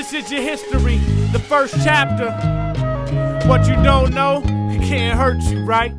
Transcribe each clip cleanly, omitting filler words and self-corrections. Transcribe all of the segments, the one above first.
This is your history, the first chapter. What you don't know, it can't hurt you, right?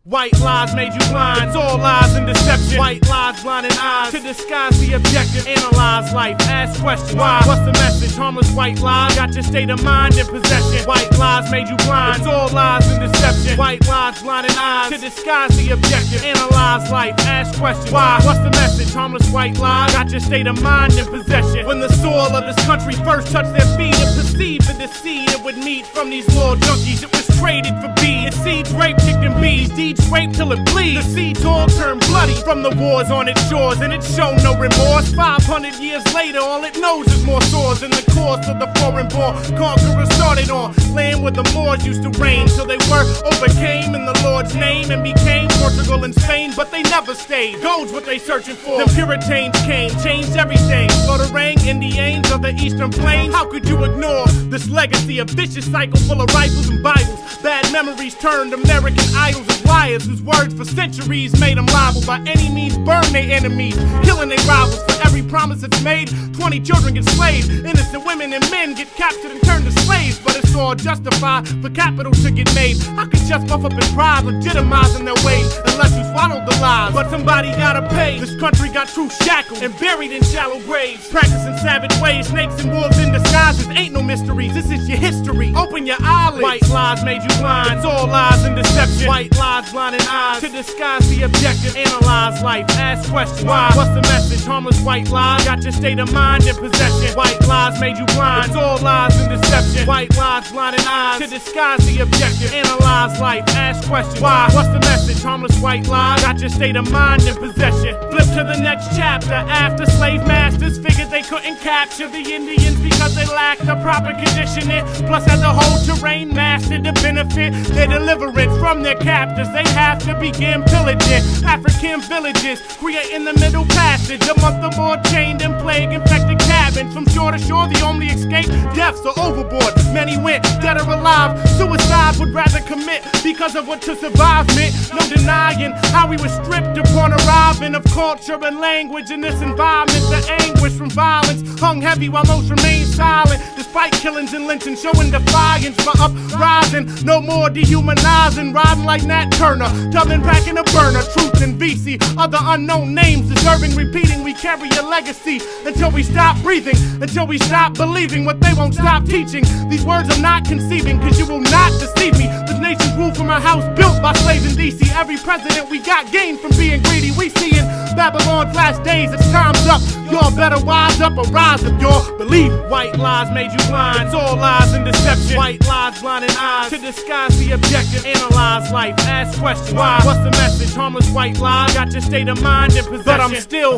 White lies made you blind, it's all lies and deception. White lies blinding eyes to disguise the objective. Analyze life, ask questions. Why? What's the message? Harmless white lies got your state of mind in possession. White lies made you blind, it's all lies and deception. White lies blinding eyes to disguise the objective. Analyze life, ask questions. Why? What's the message? Harmless white lies got your state of mind in possession. When the soil of this country first touched their feet and perceived the deceit it would meet from these law junkies, it was traded for bees. Its seeds raped, kicked, and bees. Deeds scrape till it bleeds. The sea torn turned bloody from the wars on its shores, and it showed no remorse. 500 years later, all it knows is more swords. In the course of the foreign-born conquerors started on land where the Moors used to reign, till they were overcame in the Lord's name and became Portugal and Spain, but they never stayed. Gold's what they searching for. The Puritans came, changed everything. Slaughtering Indians of the Eastern Plains. How could you ignore this legacy, a vicious cycle full of rifles and Bibles? Bad memories turned American idols as liars, whose words for centuries made them liable. By any means burn their enemies, killing their rivals. For every promise that's made, 20 children get slaved. Innocent women and men get captured and turned to slaves. But it's all justified for capital to get made. How could just puff up in pride, legitimizing their ways, unless you swallowed the lies? But somebody gotta pay. This country got truth shackled and buried in shallow graves. Practicing savage ways, snakes and wolves in disguises. Ain't no mysteries, this is your history. Open your eyelids. White lies made you blind, it's all lies and deception. White lies blinding eyes to disguise the objective. Analyze life, ask questions. Why? What's the message? Harmless white lies got your state of mind in possession. White lies made you blind, it's all lies and deception. White lies blinding eyes to disguise the objective. Analyze life, ask questions. Why? What's the message? Harmless white lies got your state of mind in possession. Flip to the next chapter. After slave masters figured they couldn't capture the Indians because they lacked the proper conditioning, plus had the whole terrain mastered to benefit their deliverance from their captors. They have to begin pillaging African villages, creating the middle passage. A month or more chained and plague infected cabins. From shore to shore, the only escape, deaths or overboard. Many went dead or alive. Suicide would rather commit because of what to survive meant. No denying how we were stripped upon arriving of culture and language in this environment. The anguish from violence hung heavy while most remained silent, despite killings and lynching, showing defiance for uprising. No more dehumanizing, riding like Nat Turner, tumbling back in a burner. Truth and VC, other unknown names deserving repeating. We carry a legacy until we stop breathing, until we stop believing what they won't stop teaching. These words I'm not conceiving, cause you will not deceive me. This nation's ruled from a house built by slaves in DC. Every president we got gained from being greedy. We see in Babylon's last days, it's time's up. Y'all better wise up or rise up, y'all. Believe it. White lies made you blind, it's all lies and deception. White lies blinding eyes to disguise the objective. Analyze life, ask questions. Why? What's the message? Harmless white lies got your state of mind in possession. But I'm still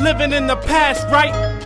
living in the past, right?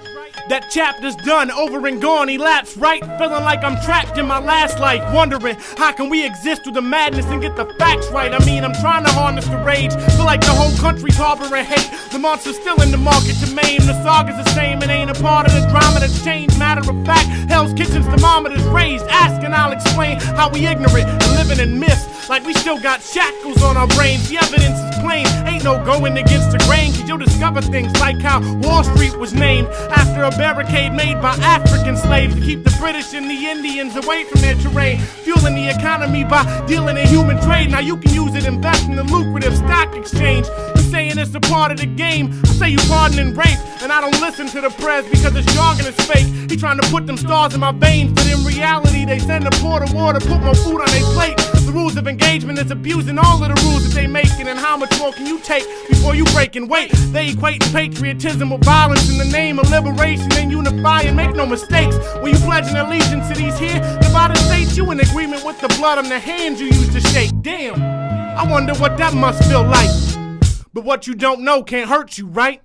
That chapter's done, over and gone, elapsed, right? Feeling like I'm trapped in my last life, wondering how can we exist through the madness and get the facts right? I mean, I'm trying to harness the rage, feel like the whole country's harboring hate. The monster's still in the market to maim. The saga's the same, it ain't a part of the drama that's changed. Matter of fact, Hell's Kitchen's thermometer's raised. Ask and I'll explain how we ignorant and living in myths, like we still got shackles on our brains. The evidence is plain, ain't no going against the grain, cause you'll discover things like how Wall Street was named after a barricade made by African slaves to keep the British and the Indians away from their terrain, fueling the economy by dealing in human trade. Now you can use it, invest in the lucrative stock exchange. You saying it's a part of the game, I say you pardoning rape, and I don't listen to the press because it's jargon is fake. He trying to put them stars in my veins, but in reality they send a port of water, put more food on their plate. The rules of engagement is abusing all of the rules that they making, and how much more can you take before you break and wait? They equate patriotism with violence in the name of liberation and unifying. Make no mistakes, when you pledging allegiance to these here divided states, you in agreement with the blood on the hands you used to shake. Damn, I wonder what that must feel like. But what you don't know can't hurt you, right?